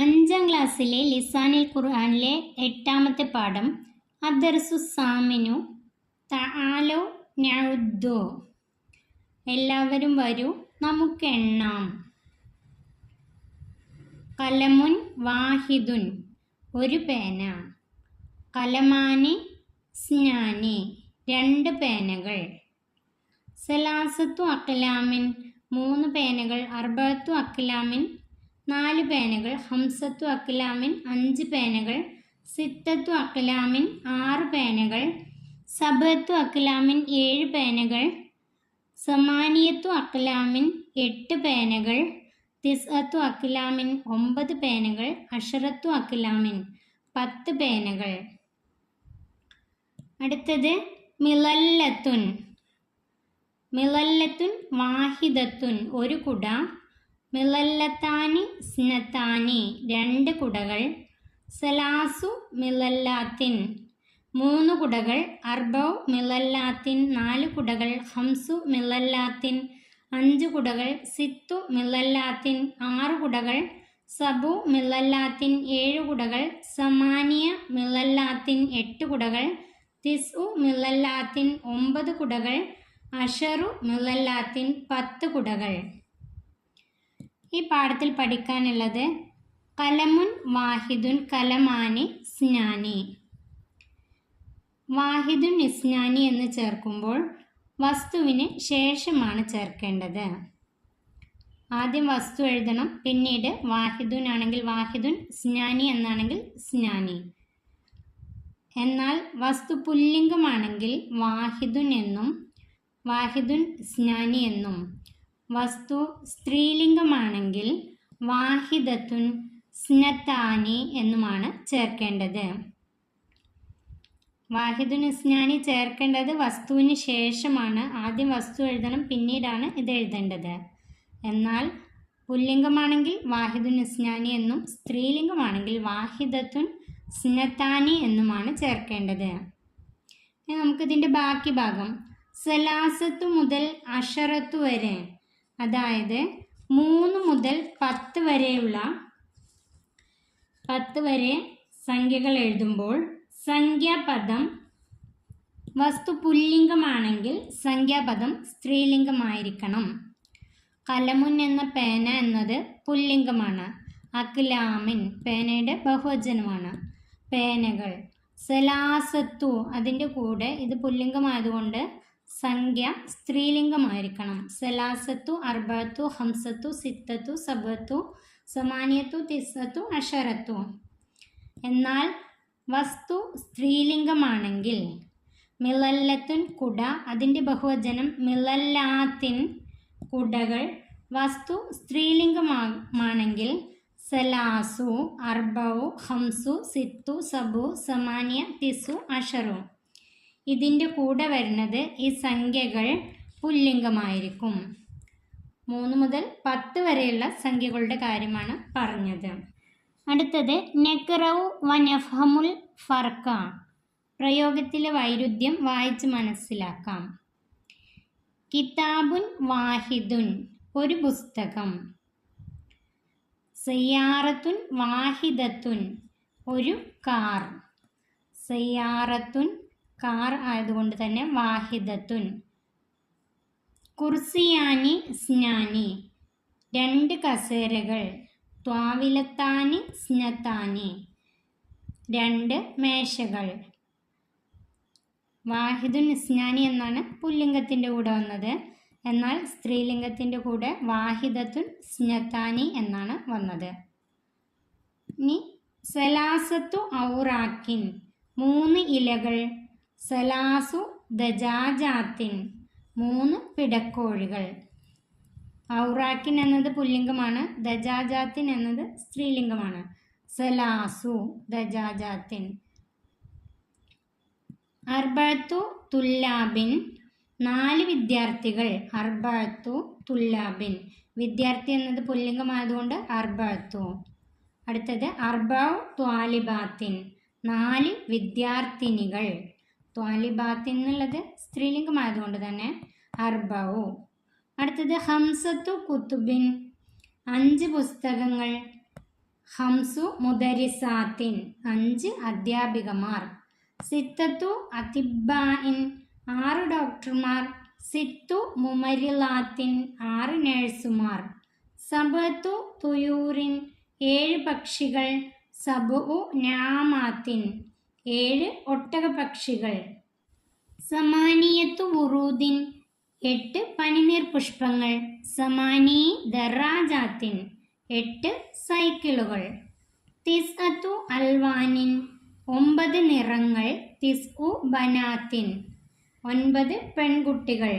5ാം ക്ലാസ്സിലെ ലിസാനിൽ ഖുർആനിലെ 8ാമത്തെ പാഠം അദ്ദർസു സാമിനു തആലോ നഉദ്ദു. എല്ലാവരും വരൂ നമുക്ക് എണ്ണാം. കലമുൻ വാഹിദുൻ ഒരു പേന. കലമാനി സ്നാനി രണ്ട് പേനകൾ. സലാസത്തു അക്ലാമിൻ മൂന്ന് പേനകൾ. അർബഅത്തു അക്ലാമിൻ നാല് പേനകൾ. ഹംസത്തു അക്ലാമിൻ അഞ്ച് പേനകൾ. സിത്തത്തു അക്ലാമിൻ ആറ് പേനകൾ. സബഅത്തു അക്ലാമിൻ ഏഴ് പേനകൾ. സമാനിയത്തു അക്ലാമിൻ എട്ട് പേനകൾ. തിസ്അത്തു അക്ലാമിൻ 9 പേനകൾ. അഷറത്തു അക്ലാമിൻ 10 പേനകൾ. അടുത്തത് മിളല്ലത്തുൻ. മിളല്ലത്തുൻ വാഹിദത്തുൻ ഒരു കുട. മിളല്ലത്താനി സ്നത്താനി രണ്ട് കുടകൾ. സലാസു മിളല്ലാത്തിൻ മൂന്ന് കുടകൾ. അർബഉ മിളല്ലാത്തിൻ നാല് കുടകൾ. ഹംസു മിളല്ലാത്തിൻ അഞ്ച് കുടകൾ. സിത്തു മിളല്ലാത്തിൻ ആറ് കുടകൾ. സബു മിളല്ലാത്തിൻ ഏഴ് കുടകൾ. സമാനിയ മിളല്ലാത്തിൻ എട്ട് കുടകൾ. തിസ്ഉ മിളല്ലാത്തിൻ 9 കുടകൾ. അഷറു മിളല്ലാത്തിൻ 10 കുടകൾ. ഈ പാഠത്തിൽ പഠിക്കാനുള്ളത് കലമുൻ വാഹിദുൻ കലമാനി സ്നാനി. വാഹിദുൻ ഇസ്നാനി എന്ന് ചേർക്കുമ്പോൾ വസ്തുവിന് ശേഷമാണ് ചേർക്കേണ്ടത്. ആദ്യം വസ്തു എഴുതണം, പിന്നീട് വാഹിദുൻ ആണെങ്കിൽ വാഹിദുൻ, സ്നാനി എന്നാണെങ്കിൽ സ്നാനി. എന്നാൽ വസ്തു പുല്ലിംഗമാണെങ്കിൽ വാഹിദുൻ എന്നും വാഹിദുൻ സ്നാനി എന്നും, വസ്തു സ്ത്രീലിംഗമാണെങ്കിൽ വാഹിദത്തുൻ സ്നത്താനി എന്നുമാണ് ചേർക്കേണ്ടത്. വാഹിദുൻ ഇസ്നാനി ചേർക്കേണ്ടത് വസ്തുവിന് ശേഷമാണ്. ആദ്യം വസ്തു എഴുതണം, പിന്നീടാണ് ഇത് എഴുതേണ്ടത്. എന്നാൽ പുല്ലിംഗമാണെങ്കിൽ വാഹിദുൻ ഇസ്നാനി എന്നും സ്ത്രീലിംഗമാണെങ്കിൽ വാഹിദത്തുൻ സ്നത്താനി എന്നുമാണ് ചേർക്കേണ്ടത്. നമുക്കിതിൻ്റെ ബാക്കി ഭാഗം സലാസത്തു മുതൽ അഷറത്തു വരെ, അതായത് 3 മുതൽ 10 വരെയുള്ള 10 വരെ സംഖ്യകൾ എഴുതുമ്പോൾ സംഖ്യാപദം വസ്തു പുല്ലിംഗമാണെങ്കിൽ സംഖ്യാപദം സ്ത്രീലിംഗമായിരിക്കണം. കലമുൻ എന്ന പേന എന്നത് പുല്ലിംഗമാണ്. അക്ലാമിൻ പേനയുടെ ബഹുവചനമാണ്. പേനകൾ. സലാസത്തു അതിൻ്റെ കൂടെ ഇത് പുല്ലിംഗമായതുകൊണ്ട് സംഖ്യ സ്ത്രീലിംഗമായിരിക്കണം. സലാസത്തു, അർബഅത്തു, ഹംസത്തു, സിത്തത്തു, സബഅത്തു, സമാനിയത്തു, തിസ്അത്തു, അഷറത്തു. എന്നാൽ വസ്തു സ്ത്രീലിംഗമാണെങ്കിൽ മിളല്ലത്തുൻ കുട, അതിൻ്റെ ബഹുവചനം മിളല്ലാത്തിൻ കുടകൾ. വസ്തു സ്ത്രീലിംഗമാണെങ്കിൽ സലാസു, അർബഉ, ഹംസു, സിത്തു, സബു, സമാനിയ, തിസു, അഷറു. ഇതിൻ്റെ കൂടെ വരുന്നത് ഈ സംഖ്യകൾ പുല്ലിംഗമായിരിക്കും. 3 മുതൽ 10 വരെയുള്ള സംഖ്യകളുടെ കാര്യമാണ് പറഞ്ഞത്. അടുത്തത് നഖ്റഉ വ നഫ്ഹമുൽ ഫർഖ. പ്രയോഗത്തിലെ വൈരുദ്ധ്യം വായിച്ച് മനസ്സിലാക്കാം. കിതാബുൻ വാഹിദുൻ ഒരു പുസ്തകം. സയ്യാറത്തുൻ വാഹിദത്തുൻ ഒരു കാർ. സയ്യാറത്തുൻ കാർ ആയതുകൊണ്ട് തന്നെ വാഹിദത്തുൻ. കുർസിയാനി സ്നാനി രണ്ട് കസേരകൾ. ത്വാവിലത്താനി സ്നത്താനി രണ്ട് മേശകൾ. വാഹിദുൻ ഇസ്നാനി എന്നാണ് പുല്ലിംഗത്തിൻ്റെ കൂടെ വന്നത്. എന്നാൽ സ്ത്രീലിംഗത്തിൻ്റെ കൂടെ വാഹിദത്തുൻ സ്നത്താനി എന്നാണ് വന്നത്. ഇനി സലാസത്തു ഔറാക്കിൻ 3 ഇലകൾ. സലാസു ദജാജാത്തിൻ 3 പിടക്കോഴികൾ. ഔറാക്കിൻ എന്നത് പുല്ലിംഗമാണ്. ദജാജാത്തിൻ എന്നത് സ്ത്രീലിംഗമാണ്. സലാസു ദജാജാത്തിൻ. അർബഅത്തു തുല്ലാബിൻ 4 വിദ്യാർത്ഥികൾ. അർബഅത്തു തുല്ലാബിൻ വിദ്യാർത്ഥി എന്നത് പുല്ലിംഗമായതുകൊണ്ട് അർബഅത്തു. അടുത്തത് അർബഉ ത്വാലിബാത്തിൻ 4 വിദ്യാർത്ഥിനികൾ. ത്വാലിബാത്തിൻ എന്നുള്ളത് സ്ത്രീലിംഗമായതുകൊണ്ട് തന്നെ അർബഉ. അടുത്തത് ഹംസത്തു കുത്തുബിൻ 5 പുസ്തകങ്ങൾ. ഹംസു മുദരിസാത്തിൻ 5 അധ്യാപികമാർ. സിത്തത്തു അതിബ്ബാഇൻ 6 ഡോക്ടർമാർ. സിത്തു മുമരിലാത്തിൻ 6 നഴ്സുമാർ. സബത്തു തുയൂറിൻ 7 പക്ഷികൾ. സബു നാമാത്തിൻ 7 ഒട്ടകപക്ഷികൾ. സമാനിയത്തു വുറൂദിൻ 8 പനിനീർ പുഷ്പങ്ങൾ. സമാനി ദറാജാത്തിൻ 8 സൈക്കിളുകൾ. തിസ്അത്തു അൽവാനിൻ 9 നിറങ്ങൾ. തിസ്ഉ ബനാത്തിൻ 9 പെൺകുട്ടികൾ.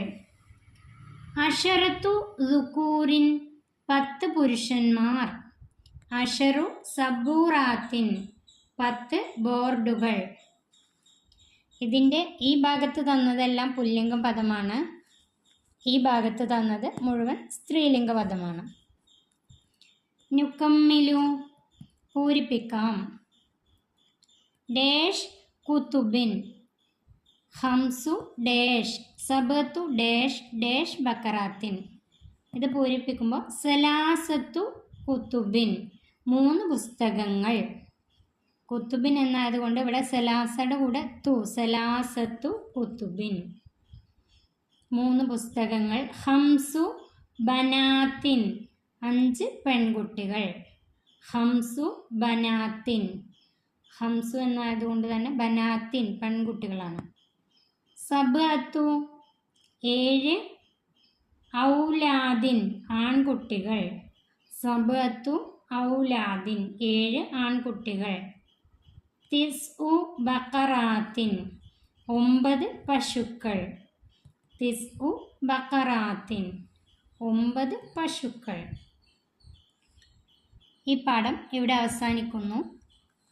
അഷറത്തു ദുകൂറിൻ 10 പുരുഷന്മാർ. അഷറു സബൂറാത്തിൻ 10 ബോർഡുകൾ. ഇതിൻ്റെ ഈ ഭാഗത്ത് തന്നതെല്ലാം പുല്ലിംഗ പദമാണ്, ഈ ഭാഗത്ത് തന്നത് മുഴുവൻ സ്ത്രീലിംഗ പദമാണ്. നുക്കമ്മിലു പൂരിപ്പിക്കാം. ഡേഷ് കുതുബിൻ ഹംസു ഡേഷ് സബത്തു ഡേഷ് ഡേഷ് ബക്കറാത്തിൻ. ഇത് പൂരിപ്പിക്കുമ്പോൾ സലാസത്തു കുതുബിൻ 3 പുസ്തകങ്ങൾ. കുത്തുബിൻ എന്നായതുകൊണ്ട് ഇവിടെ സലാസയുടെ കൂടെ സലാസത്തു കുത്തുബിൻ 3 പുസ്തകങ്ങൾ. ഹംസു ബനാത്തിൻ 5 പെൺകുട്ടികൾ. ഹംസു ബനാത്തിൻ, ഹംസു എന്നായതുകൊണ്ട് തന്നെ ബനാത്തിൻ പെൺകുട്ടികളാണ്. സബഅത്തു 7 ഔലാദിൻ ആൺകുട്ടികൾ. സബഅത്തു ഔലാദിൻ 7 ആൺകുട്ടികൾ. തിസ്ഉ ബക്കറാത്തിൻ 9 പശുക്കൾ. തിസ്ഉ ബക്കറാത്തിൻ 9 പശുക്കൾ. ഈ പാഠം ഇവിടെ അവസാനിക്കുന്നു.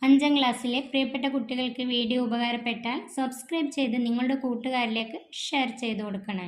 5ാം ക്ലാസ്സിലെ പ്രിയപ്പെട്ട കുട്ടികൾക്ക് വീഡിയോ ഉപകാരപ്പെട്ടാൽ സബ്സ്ക്രൈബ് ചെയ്ത് നിങ്ങളുടെ കൂട്ടുകാരിലേക്ക് ഷെയർ ചെയ്ത് കൊടുക്കണേ.